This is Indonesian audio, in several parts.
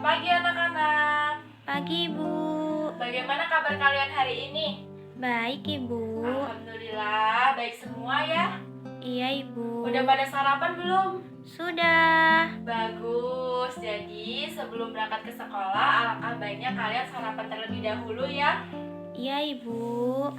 pagi anak-anak. Pagi, Ibu. Bagaimana kabar kalian hari ini? Baik, Ibu. Alhamdulillah, baik semua ya. Iya, Ibu. Udah pada sarapan belum? Sudah. Bagus. Jadi sebelum berangkat ke sekolah, alangkah baiknya kalian sarapan terlebih dahulu ya. Iya, Ibu.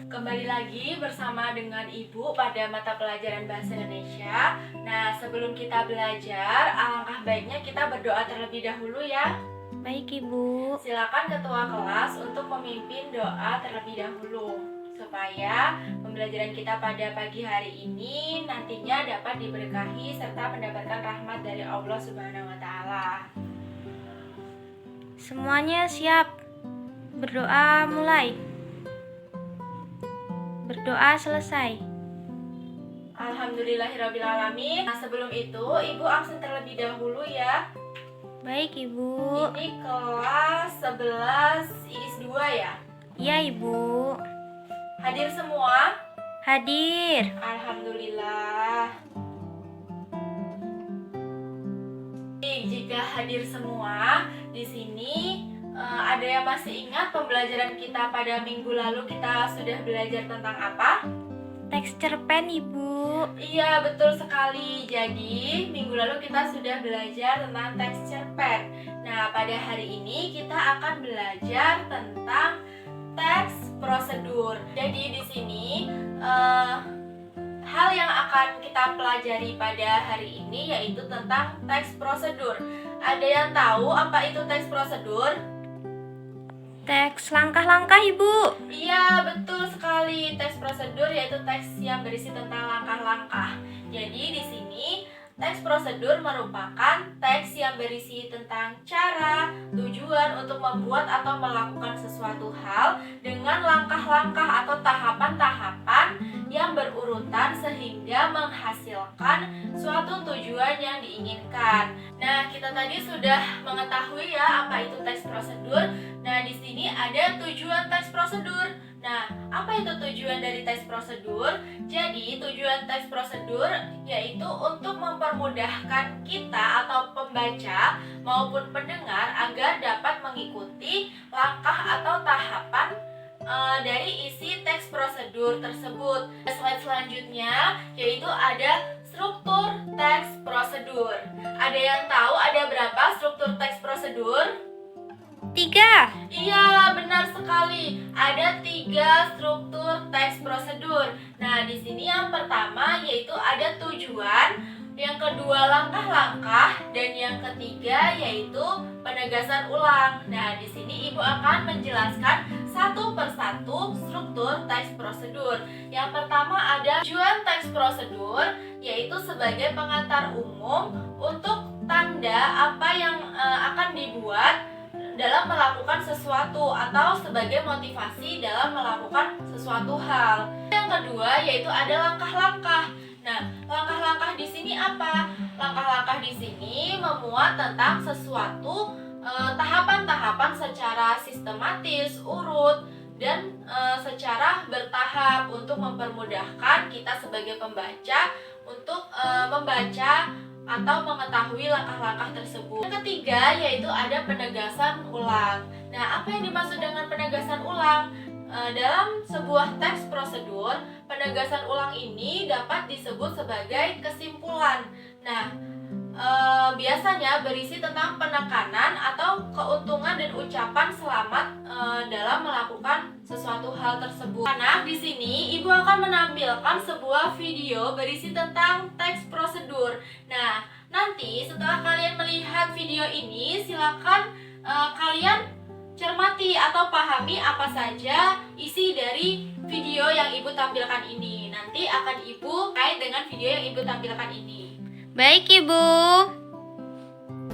Kembali lagi bersama dengan Ibu pada mata pelajaran Bahasa Indonesia. Nah, sebelum kita belajar, alangkah baiknya kita berdoa terlebih dahulu ya. Baik, Ibu. Silakan ketua kelas untuk memimpin doa terlebih dahulu supaya pembelajaran kita pada pagi hari ini nantinya dapat diberkahi serta mendapatkan rahmat dari Allah Subhanahu wa taala. Semuanya siap. Berdoa mulai. Berdoa selesai. Alhamdulillahirrabbilalamin. Nah, sebelum itu Ibu absen terlebih dahulu ya. Baik, Ibu. Ini kelas 11 IDIS 2 ya. Iya, Ibu. Hadir semua? Hadir. Alhamdulillah. Jika hadir semua, di sini ada yang masih ingat pembelajaran kita pada minggu lalu kita sudah belajar tentang apa? Teks cerpen, Ibu. Iya, betul sekali. Jadi, minggu lalu kita sudah belajar tentang teks cerpen. Nah, pada hari ini kita akan belajar tentang teks prosedur. Jadi, di sini hal yang akan kita pelajari pada hari ini yaitu tentang teks prosedur. Ada yang tahu apa itu teks prosedur? Teks langkah-langkah, Ibu. Iya, betul sekali. Teks prosedur yaitu teks yang berisi tentang langkah-langkah. Jadi di sini teks prosedur merupakan teks yang berisi tentang cara, tujuan untuk membuat atau melakukan sesuatu hal dengan langkah-langkah atau tahapan-tahapan yang berurutan sehingga menghasilkan suatu tujuan yang diinginkan. Nah, kita tadi sudah mengetahui ya apa itu teks prosedur. Nah, di sini ada tujuan teks prosedur. Nah, apa itu tujuan dari teks prosedur? Jadi, tujuan teks prosedur yaitu untuk mempermudahkan kita atau pembaca maupun pendengar agar dapat mengikuti langkah atau tahapan dari isi teks prosedur tersebut. Slide selanjutnya yaitu ada struktur teks prosedur. Ada yang tahu ada berapa struktur teks prosedur? 3. Iya, benar sekali. Ada 3 struktur teks prosedur. Nah, di sini yang pertama yaitu ada tujuan, yang kedua langkah-langkah, dan yang ketiga yaitu penegasan ulang. Nah, di sini Ibu akan menjelaskan satu persatu struktur teks prosedur. Yang pertama ada tujuan teks prosedur, yaitu sebagai pengantar umum untuk tanda apa yang akan dibuat dalam melakukan sesuatu atau sebagai motivasi dalam melakukan sesuatu hal. Yang kedua yaitu ada langkah-langkah. Nah, langkah-langkah di sini apa? Langkah-langkah di sini memuat tentang sesuatu tahapan-tahapan secara sistematis, urut, dan secara bertahap untuk mempermudahkan kita sebagai pembaca untuk membaca atau mengetahui langkah-langkah tersebut. Yang ketiga yaitu ada penegasan ulang. Nah, apa yang dimaksud dengan penegasan ulang? Dalam sebuah teks prosedur, penegasan ulang ini dapat disebut sebagai kesimpulan. Nah, biasanya berisi tentang penekanan atau keuntungan dan ucapan selamat dalam melakukan sesuatu hal tersebut. Nah, di sini Ibu akan menampilkan sebuah video berisi tentang teks prosedur. Nah, nanti setelah kalian melihat video ini, silakan kalian cermati atau pahami apa saja isi dari video yang Ibu tampilkan ini. Nanti akan Ibu kait dengan video yang Ibu tampilkan ini. Baik, Ibu.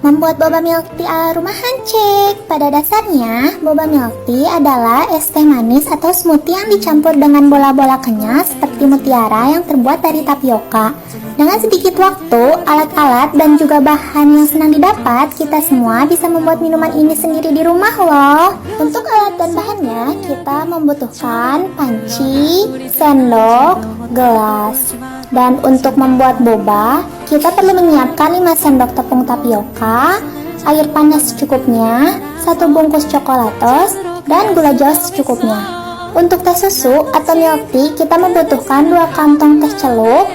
Membuat boba milk tea ala rumahan cek. Pada dasarnya, boba milk tea adalah es teh manis atau smoothie yang dicampur dengan bola-bola kenyal seperti mutiara yang terbuat dari tapioka. Dengan sedikit waktu, alat-alat, dan juga bahan yang senang didapat, kita semua bisa membuat minuman ini sendiri di rumah loh. Untuk alat dan bahannya, kita membutuhkan panci, sendok, gelas. Dan untuk membuat boba, kita perlu menyiapkan 5 sendok tepung tapioka, air panas secukupnya, 1 bungkus coklatos, dan gula jawa secukupnya. Untuk teh susu atau milk tea, kita membutuhkan 2 kantong teh celup,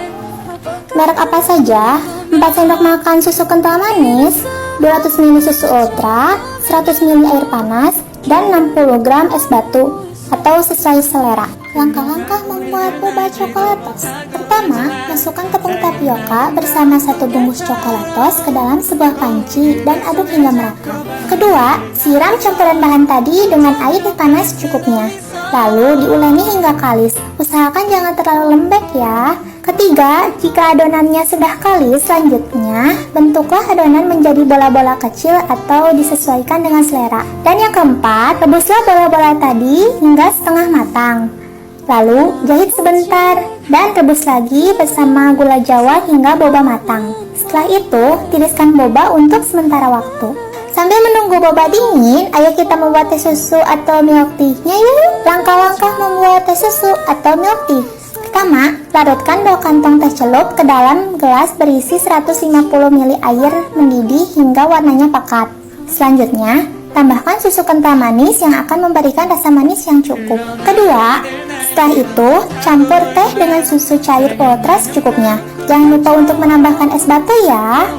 merek apa saja, 4 sendok makan susu kental manis, 200 ml susu ultra, 100 ml air panas, dan 60 gram es batu atau sesuai selera. Langkah-langkah membuat boba coklatos. Pertama, masukkan tepung tapioka bersama 1 bungkus coklatos ke dalam sebuah panci dan aduk hingga merata. Kedua, siram campuran bahan tadi dengan air panas secukupnya. Lalu diuleni hingga kalis. Usahakan jangan terlalu lembek ya. Ketiga, jika adonannya sudah kalis, selanjutnya bentuklah adonan menjadi bola-bola kecil atau disesuaikan dengan selera. Dan yang keempat, rebuslah bola-bola tadi hingga setengah matang. Lalu jahit sebentar dan rebus lagi bersama gula jawa hingga boba matang. Setelah itu, tiriskan boba untuk sementara waktu. Sambil menunggu boba dingin, ayo kita membuat teh susu atau milk tea-nya yuk. Langkah-langkah membuat teh susu atau milk tea. Pertama, larutkan 2 kantong teh celup ke dalam gelas berisi 150 ml air mendidih hingga warnanya pekat. Selanjutnya, tambahkan susu kental manis yang akan memberikan rasa manis yang cukup. Kedua, setelah itu, campur teh dengan susu cair ultra secukupnya. Jangan lupa untuk menambahkan es batu ya.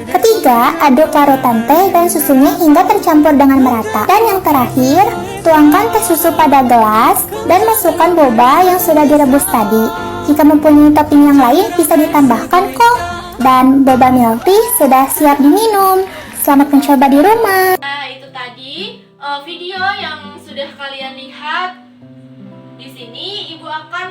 Ketiga, aduk larutan teh dan susunya hingga tercampur dengan merata. Dan yang terakhir, tuangkan teh susu pada gelas dan masukkan boba yang sudah direbus tadi. Jika mempunyai topping yang lain, bisa ditambahkan kok. Dan boba milk tea sudah siap diminum. Selamat mencoba di rumah. Nah, itu tadi video yang sudah kalian lihat. Di sini Ibu akan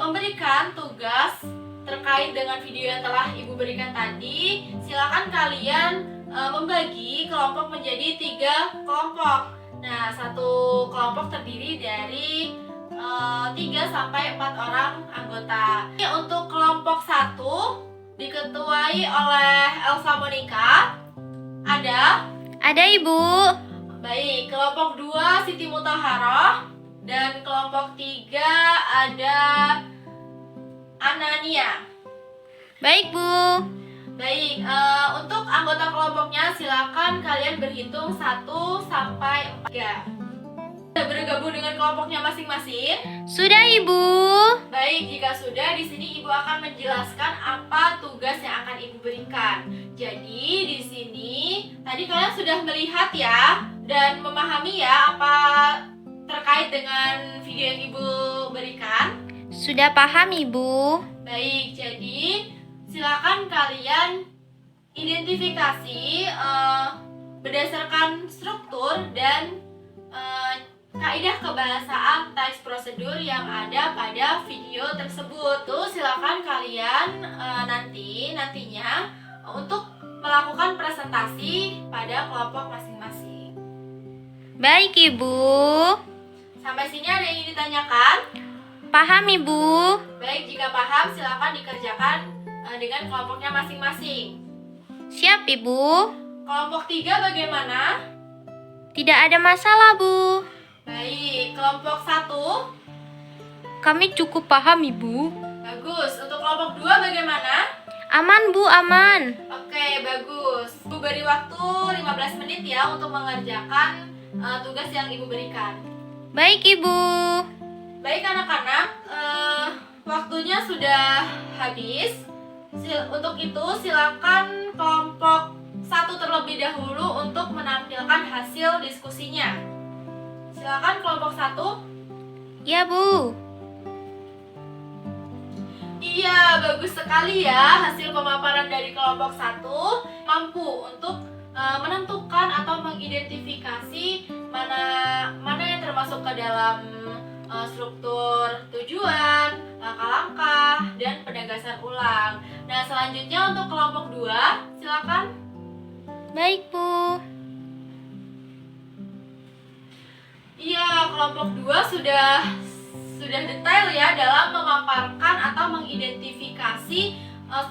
memberikan tugas terkait dengan video yang telah Ibu berikan tadi. Silakan kalian membagi kelompok menjadi 3 kelompok. Nah, satu kelompok terdiri dari 3-4 orang anggota. Untuk kelompok 1 diketuai oleh Elsa Monica. Ada Ibu. Baik, kelompok 2 Siti Mutaharoh. Dan kelompok 3 ada Anania. Baik, Bu. Baik, untuk anggota kelompoknya silakan kalian berhitung 1 sampai 4. Sudah bergabung dengan kelompoknya masing-masing? Sudah, Ibu. Baik, jika sudah, di sini Ibu akan menjelaskan apa tugas yang akan Ibu berikan. Jadi, di sini tadi kalian sudah melihat ya dan memahami ya apa terkait dengan video yang Ibu berikan. Sudah paham, Ibu. Baik, jadi silakan kalian identifikasi berdasarkan struktur dan kaidah kebahasaan teks prosedur yang ada pada video tersebut. Tuh, silakan kalian nantinya untuk melakukan presentasi pada kelompok masing-masing. Baik, Ibu. Sampai sini ada yang ingin ditanyakan? Paham, Ibu. Baik, jika paham silakan dikerjakan dengan kelompoknya masing-masing. Siap, Ibu. Kelompok 3 bagaimana? Tidak ada masalah, Bu. Baik, kelompok 1 Kami cukup paham, Ibu. bagus. Untuk kelompok 2 bagaimana? Aman, Bu, aman. Oke, bagus. Ibu beri waktu 15 menit ya untuk mengerjakan tugas yang Ibu berikan. Baik, Ibu. Baik anak-anak, waktunya sudah habis. Untuk itu silakan kelompok 1 terlebih dahulu untuk menampilkan hasil diskusinya. Silakan kelompok 1. Ya, Bu. Iya, bagus sekali ya hasil pemaparan dari kelompok 1. Mampu untuk menentukan atau mengidentifikasi mana yang termasuk ke dalam struktur tujuan, langkah-langkah, dan penegasan ulang. Nah, selanjutnya untuk kelompok 2, silakan. Baik, Bu. Iya, kelompok 2 sudah detail ya dalam memaparkan atau mengidentifikasi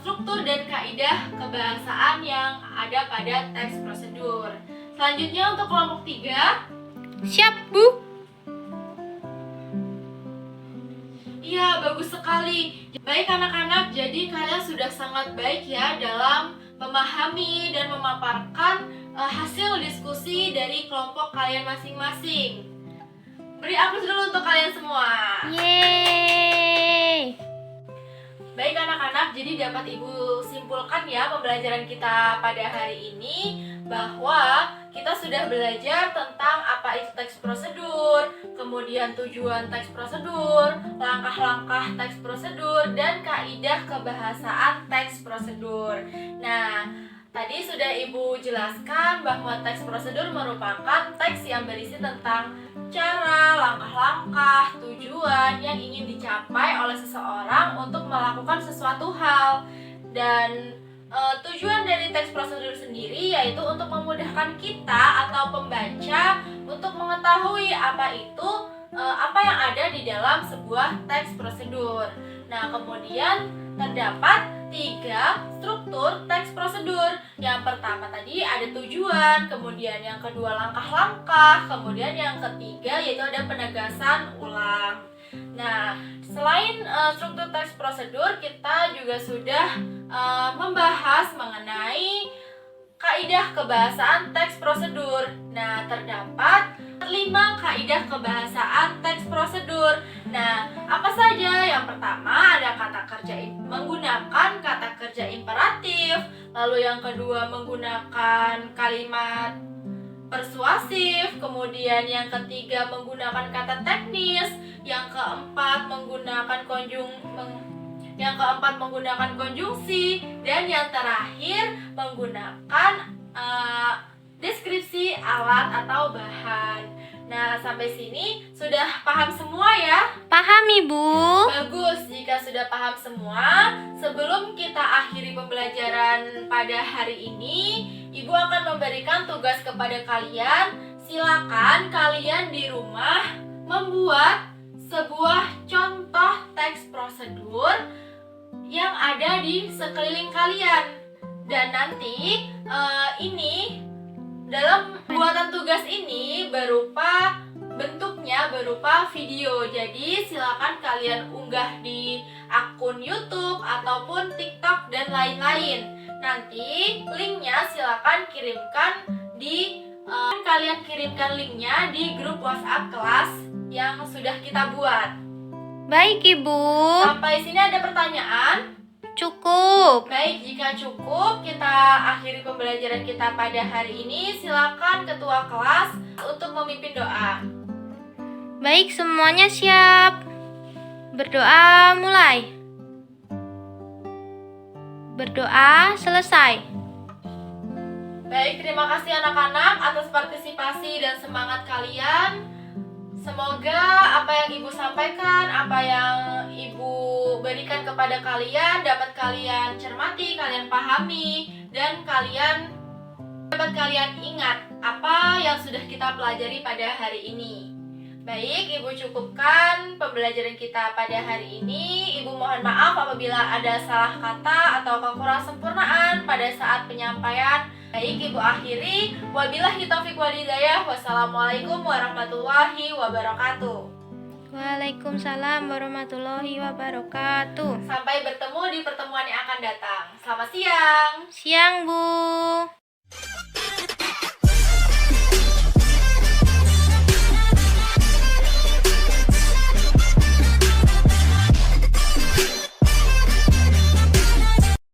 struktur dan kaidah kebahasaan yang ada pada teks prosedur. Selanjutnya untuk kelompok 3. Siap, Bu. Iya, bagus sekali. Baik anak-anak, jadi kalian sudah sangat baik ya dalam memahami dan memaparkan hasil diskusi dari kelompok kalian masing-masing. Beri aplaus dulu untuk kalian semua. Yeay. Baik anak-anak, jadi dapat Ibu simpulkan ya pembelajaran kita pada hari ini bahwa kita sudah belajar tentang apa itu teks prosedur, kemudian tujuan teks prosedur, langkah-langkah teks prosedur, dan kaidah kebahasaan teks prosedur. Nah, tadi sudah Ibu jelaskan bahwa teks prosedur merupakan teks yang berisi tentang cara, langkah-langkah, tujuan yang ingin dicapai oleh seseorang untuk melakukan sesuatu hal. Dan tujuan dari teks prosedur sendiri yaitu untuk memudahkan kita atau pembaca untuk mengetahui apa itu apa yang ada di dalam sebuah teks prosedur. Nah, kemudian terdapat 3 struktur teks prosedur. Yang pertama tadi ada tujuan, kemudian yang kedua langkah-langkah, kemudian yang ketiga yaitu ada penegasan ulang. Nah, selain struktur teks prosedur, kita juga sudah membahas mengenai kaidah kebahasaan teks prosedur. Nah, terdapat 5 kaidah kebahasaan teks prosedur. Nah, apa saja? Yang pertama ada kata kerja menggunakan kata kerja imperatif, lalu yang kedua menggunakan kalimat persuasif, kemudian yang ketiga menggunakan kata teknis, yang keempat menggunakan konjungsi, dan yang terakhir menggunakan deskripsi alat atau bahan. Nah, sampai sini sudah paham semua ya? Paham, Ibu. Bagus, jika sudah paham semua, sebelum kita akhiri pembelajaran pada hari ini, Ibu akan memberikan tugas kepada kalian. Silakan kalian di rumah membuat sebuah contoh teks prosedur yang ada di sekeliling kalian. Dan nanti dalam pembuatan tugas ini bentuknya berupa video. Jadi silakan kalian unggah di akun YouTube ataupun TikTok dan lain-lain. Nanti linknya silakan kalian kirimkan linknya di grup WhatsApp kelas yang sudah kita buat. Baik, Ibu. Sampai sini ada pertanyaan? Cukup. Baik, jika cukup, kita akhiri pembelajaran kita pada hari ini. Silakan ketua kelas untuk memimpin doa. Baik, semuanya siap. Berdoa mulai. Berdoa selesai. Baik, terima kasih anak-anak atas partisipasi dan semangat kalian. Semoga apa yang Ibu sampaikan, apa yang Ibu berikan kepada kalian dapat kalian cermati, kalian pahami, dan dapat kalian ingat apa yang sudah kita pelajari pada hari ini. Baik, Ibu cukupkan pembelajaran kita pada hari ini. Ibu mohon maaf apabila ada salah kata atau kekurang sempurnaan pada saat penyampaian. Baik, Ibu akhiri. Wabillahi taufiq wal hidayah. Wassalamualaikum warahmatullahi wabarakatuh. Waalaikumsalam warahmatullahi wabarakatuh. Sampai bertemu di pertemuan yang akan datang. Selamat siang. Siang, Bu.